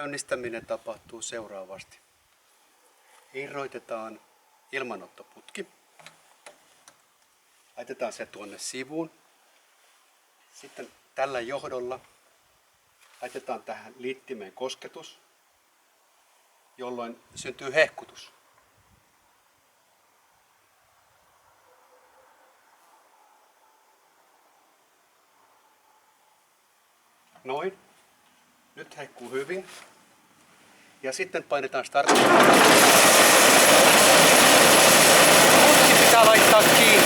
Käynnistäminen tapahtuu seuraavasti. Irrotetaan ilmanottoputki. Laitetaan se tuonne sivuun. Sitten tällä johdolla laitetaan tähän liittimeen kosketus, jolloin syntyy hehkutus. Noin. Nyt hehkuu hyvin. Ja sitten painetaan start. Putki pitää laittaa kiinni.